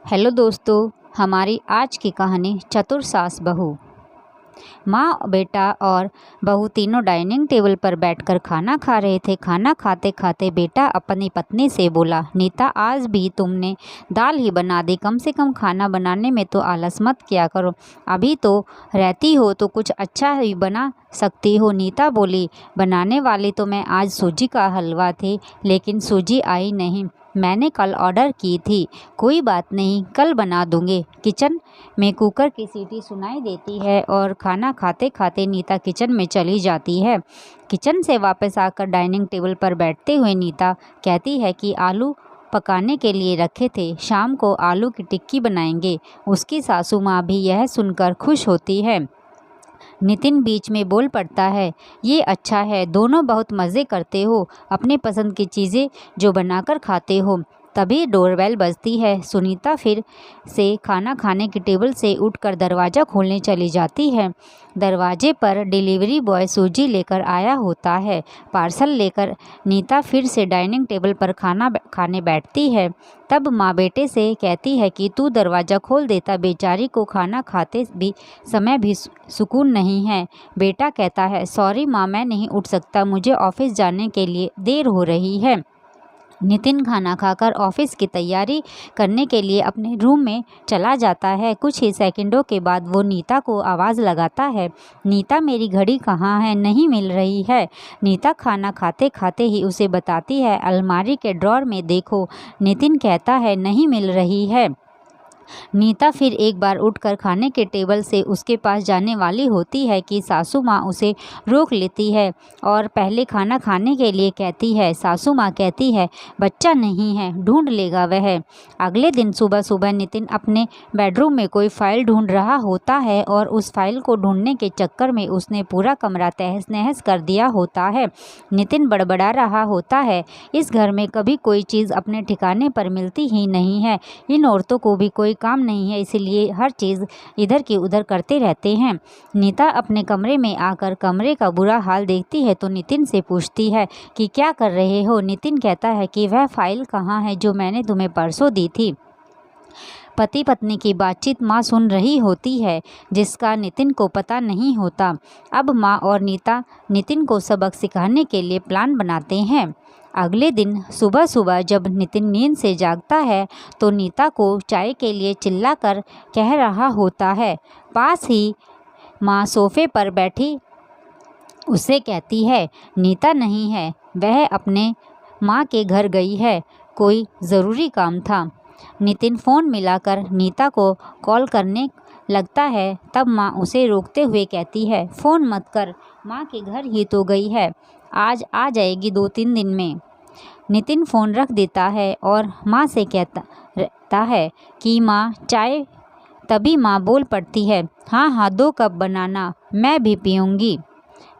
Hello दोस्तों, हमारी आज की कहानी चतुर सास बहू। माँ, बेटा और बहू तीनों डाइनिंग टेबल पर बैठकर खाना खा रहे थे। खाना खाते खाते बेटा अपनी पत्नी से बोला, नीता, आज भी तुमने दाल ही बना दी। कम से कम खाना बनाने में तो आलस मत किया करो। अभी तो रहती हो तो कुछ अच्छा ही बना सकती हो। नीता बोली, बनाने वाली तो मैं आज सूजी का हलवा थी, लेकिन सूजी आई नहीं। मैंने कल ऑर्डर की थी। कोई बात नहीं, कल बना दूंगी। किचन में कुकर की सीटी सुनाई देती है और खाना खाते खाते नीता किचन में चली जाती है। किचन से वापस आकर डाइनिंग टेबल पर बैठते हुए नीता कहती है कि आलू पकाने के लिए रखे थे, शाम को आलू की टिक्की बनाएंगे। उसकी सासू माँ भी यह सुनकर खुश होती है। नितिन बीच में बोल पड़ता है, ये अच्छा है, दोनों बहुत मज़े करते हो, अपने पसंद की चीज़ें जो बनाकर खाते हो। तभी डोरबेल बजती है। सुनीता फिर से खाना खाने की टेबल से उठकर दरवाज़ा खोलने चली जाती है। दरवाजे पर डिलीवरी बॉय सूजी लेकर आया होता है। पार्सल लेकर नीता फिर से डाइनिंग टेबल पर खाना खाने बैठती है। तब माँ बेटे से कहती है कि तू दरवाज़ा खोल देता, बेचारी को खाना खाते भी समय भी सुकून नहीं है। बेटा कहता है, सॉरी माँ, मैं नहीं उठ सकता, मुझे ऑफिस जाने के लिए देर हो रही है। नितिन खाना खाकर ऑफिस की तैयारी करने के लिए अपने रूम में चला जाता है। कुछ ही सेकंडों के बाद वो नीता को आवाज़ लगाता है, नीता, मेरी घड़ी कहाँ है? नहीं मिल रही है। नीता खाना खाते खाते ही उसे बताती है, अलमारी के ड्रॉर में देखो। नितिन कहता है, नहीं मिल रही है। नीता फिर एक बार उठकर खाने के टेबल से उसके पास जाने वाली होती है कि सासू माँ उसे रोक लेती है और पहले खाना खाने के लिए कहती है। सासू माँ कहती है, बच्चा नहीं है, ढूंढ लेगा वह। अगले दिन सुबह सुबह नितिन अपने बेडरूम में कोई फाइल ढूंढ रहा होता है और उस फाइल को ढूंढने के चक्कर में उसने पूरा कमरा तहस नहस कर दिया होता है। नितिन बड़बड़ा रहा होता है, इस घर में कभी कोई चीज़ अपने ठिकाने पर मिलती ही नहीं है। इन औरतों को भी कोई काम नहीं है, इसलिए हर चीज़ इधर की उधर करते रहते हैं। नीता अपने कमरे में आकर कमरे का बुरा हाल देखती है तो नितिन से पूछती है कि क्या कर रहे हो। नितिन कहता है कि वह फाइल कहाँ है जो मैंने तुम्हें परसों दी थी। पति पत्नी की बातचीत माँ सुन रही होती है, जिसका नितिन को पता नहीं होता। अब माँ और नीता नितिन को सबक सिखाने के लिए प्लान बनाते हैं। अगले दिन सुबह सुबह जब नितिन नींद से जागता है तो नीता को चाय के लिए चिल्लाकर कह रहा होता है। पास ही माँ सोफे पर बैठी उसे कहती है, नीता नहीं है, वह अपने माँ के घर गई है, कोई ज़रूरी काम था। नितिन फ़ोन मिलाकर नीता को कॉल करने लगता है। तब माँ उसे रोकते हुए कहती है, फ़ोन मत कर, माँ के घर ही तो गई है, आज आ जाएगी 2-3 दिन में। नितिन फ़ोन रख देता है और माँ से कहता है कि माँ चाय। तभी माँ बोल पड़ती है, हाँ हाँ, 2 कप बनाना, मैं भी पीऊँगी।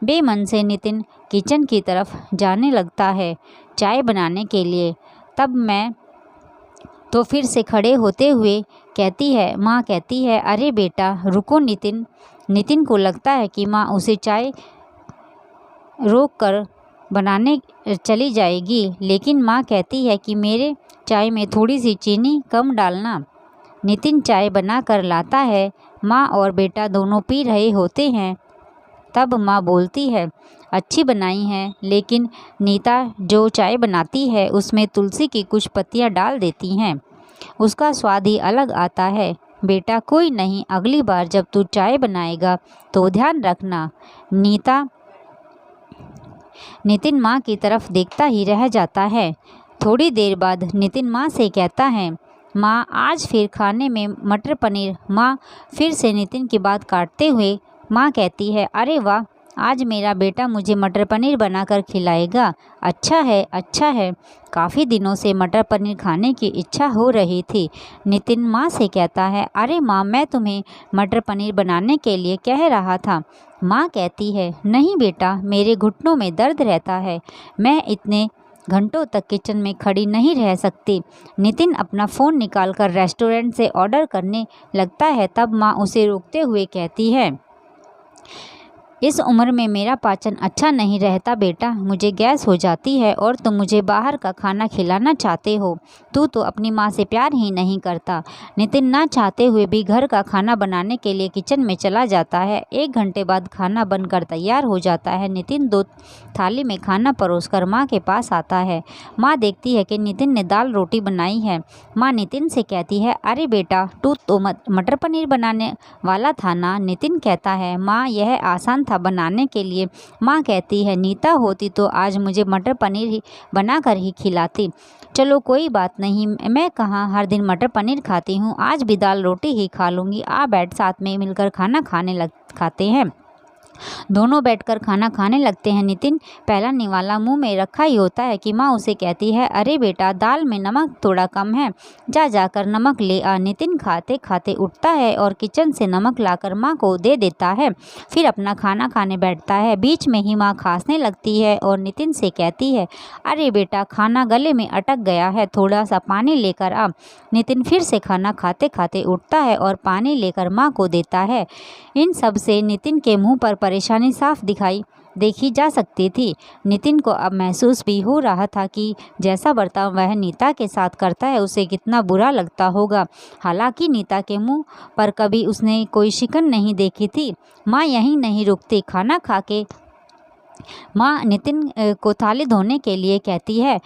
बेमन से नितिन किचन की तरफ जाने लगता है चाय बनाने के लिए। तब मैं तो फिर से खड़े होते हुए माँ कहती है, अरे बेटा रुको। नितिन को लगता है कि माँ उसे चाय रोक कर बनाने चली जाएगी, लेकिन माँ कहती है कि मेरे चाय में थोड़ी सी चीनी कम डालना। नितिन चाय बना कर लाता है। माँ और बेटा दोनों पी रहे होते हैं। तब माँ बोलती है, अच्छी बनाई है, लेकिन नीता जो चाय बनाती है उसमें तुलसी की कुछ पत्तियाँ डाल देती हैं, उसका स्वाद ही अलग आता है। बेटा कोई नहीं, अगली बार जब तू चाय बनाएगा तो ध्यान रखना। नितिन माँ की तरफ देखता ही रह जाता है। थोड़ी देर बाद नितिन माँ से कहता है, माँ आज फिर खाने में मटर पनीर। माँ फिर से नितिन की बात काटते हुए माँ कहती है, अरे वाह, आज मेरा बेटा मुझे मटर पनीर बनाकर खिलाएगा। अच्छा है, अच्छा है, काफ़ी दिनों से मटर पनीर खाने की इच्छा हो रही थी। नितिन माँ से कहता है, अरे माँ, मैं तुम्हें मटर पनीर बनाने के लिए कह रहा था। माँ कहती है, नहीं बेटा, मेरे घुटनों में दर्द रहता है, मैं इतने घंटों तक किचन में खड़ी नहीं रह सकती। नितिन अपना फ़ोन निकालकर रेस्टोरेंट से ऑर्डर करने लगता है। तब माँ उसे रोकते हुए कहती है, इस उम्र में मेरा पाचन अच्छा नहीं रहता बेटा, मुझे गैस हो जाती है और तुम मुझे बाहर का खाना खिलाना चाहते हो। तू तो अपनी माँ से प्यार ही नहीं करता। नितिन ना चाहते हुए भी घर का खाना बनाने के लिए किचन में चला जाता है। 1 घंटे बाद खाना बनकर तैयार हो जाता है। नितिन 2 थाली में खाना परोसकर माँ के पास आता है। माँ देखती है कि नितिन ने दाल रोटी बनाई है। माँ नितिन से कहती है, अरे बेटा, तू तो मटर पनीर बनाने वाला था ना। नितिन कहता है, माँ यह आसान था बनाने के लिए। माँ कहती है, नीता होती तो आज मुझे मटर पनीर ही बनाकर ही खिलाती। चलो कोई बात नहीं, मैं कहाँ हर दिन मटर पनीर खाती हूँ, आज भी दाल रोटी ही खा लूँगी। आ बैठ, साथ में मिलकर खाना खाते हैं। दोनों बैठकर खाना खाने लगते हैं। नितिन पहला निवाला मुंह में रखा ही होता है कि माँ उसे कहती है, अरे बेटा, दाल में नमक थोड़ा कम है, जाकर नमक ले आ। नितिन खाते खाते उठता है और किचन से नमक लाकर माँ को दे देता है। फिर अपना खाना खाने बैठता है। बीच में ही माँ खांसने लगती है और नितिन से कहती है, अरे बेटा, खाना गले में अटक गया है, थोड़ा सा पानी लेकर आ। नितिन फिर से खाना खाते खाते उठता है और पानी लेकर माँ को देता है। इन सब से नितिन के मुंह पर परेशानी साफ देखी जा सकती थी। नितिन को अब महसूस भी हो रहा था कि जैसा बर्ताव वह नीता के साथ करता है उसे कितना बुरा लगता होगा। हालांकि नीता के मुंह पर कभी उसने कोई शिकन नहीं देखी थी। माँ यहीं नहीं रुकती। खाना खा के माँ नितिन को थाली धोने के लिए कहती है।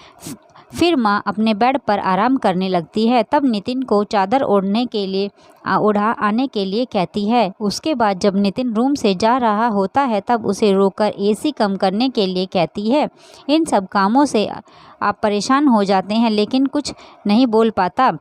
फिर माँ अपने बेड पर आराम करने लगती है। तब नितिन को चादर ओढ़ा आने के लिए कहती है। उसके बाद जब नितिन रूम से जा रहा होता है तब उसे रोककर एसी कम करने के लिए कहती है। इन सब कामों से आप परेशान हो जाते हैं लेकिन कुछ नहीं बोल पाता।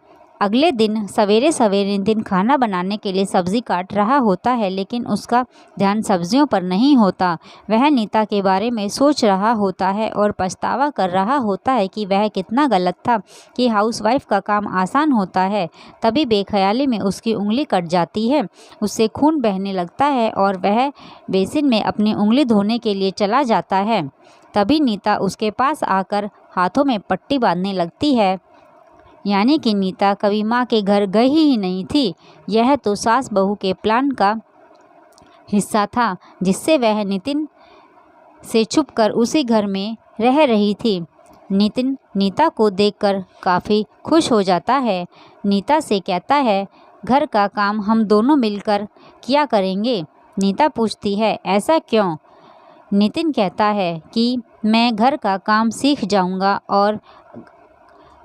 अगले दिन सवेरे सवेरे नितिन खाना बनाने के लिए सब्ज़ी काट रहा होता है लेकिन उसका ध्यान सब्जियों पर नहीं होता। वह नीता के बारे में सोच रहा होता है और पछतावा कर रहा होता है कि वह कितना गलत था कि हाउसवाइफ का काम आसान होता है। तभी बेख्याली में उसकी उंगली कट जाती है। उससे खून बहने लगता है और वह बेसिन में अपनी उंगली धोने के लिए चला जाता है। तभी नीता उसके पास आकर हाथों में पट्टी बांधने लगती है। यानी कि नीता कभी माँ के घर गई ही नहीं थी। यह तो सास बहू के प्लान का हिस्सा था जिससे वह नितिन से छुपकर उसी घर में रह रही थी। नितिन नीता को देखकर काफ़ी खुश हो जाता है। नीता से कहता है, घर का काम हम दोनों मिलकर किया करेंगे। नीता पूछती है, ऐसा क्यों? नितिन कहता है कि मैं घर का काम सीख जाऊंगा और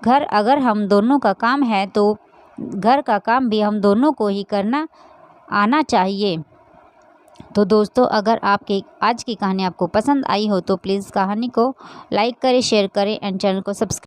घर अगर हम दोनों का काम है तो घर का काम भी हम दोनों को ही करना आना चाहिए। तो दोस्तों, अगर आपकी आज की कहानी आपको पसंद आई हो तो प्लीज़ कहानी को लाइक करें, शेयर करें एंड चैनल को सब्सक्राइब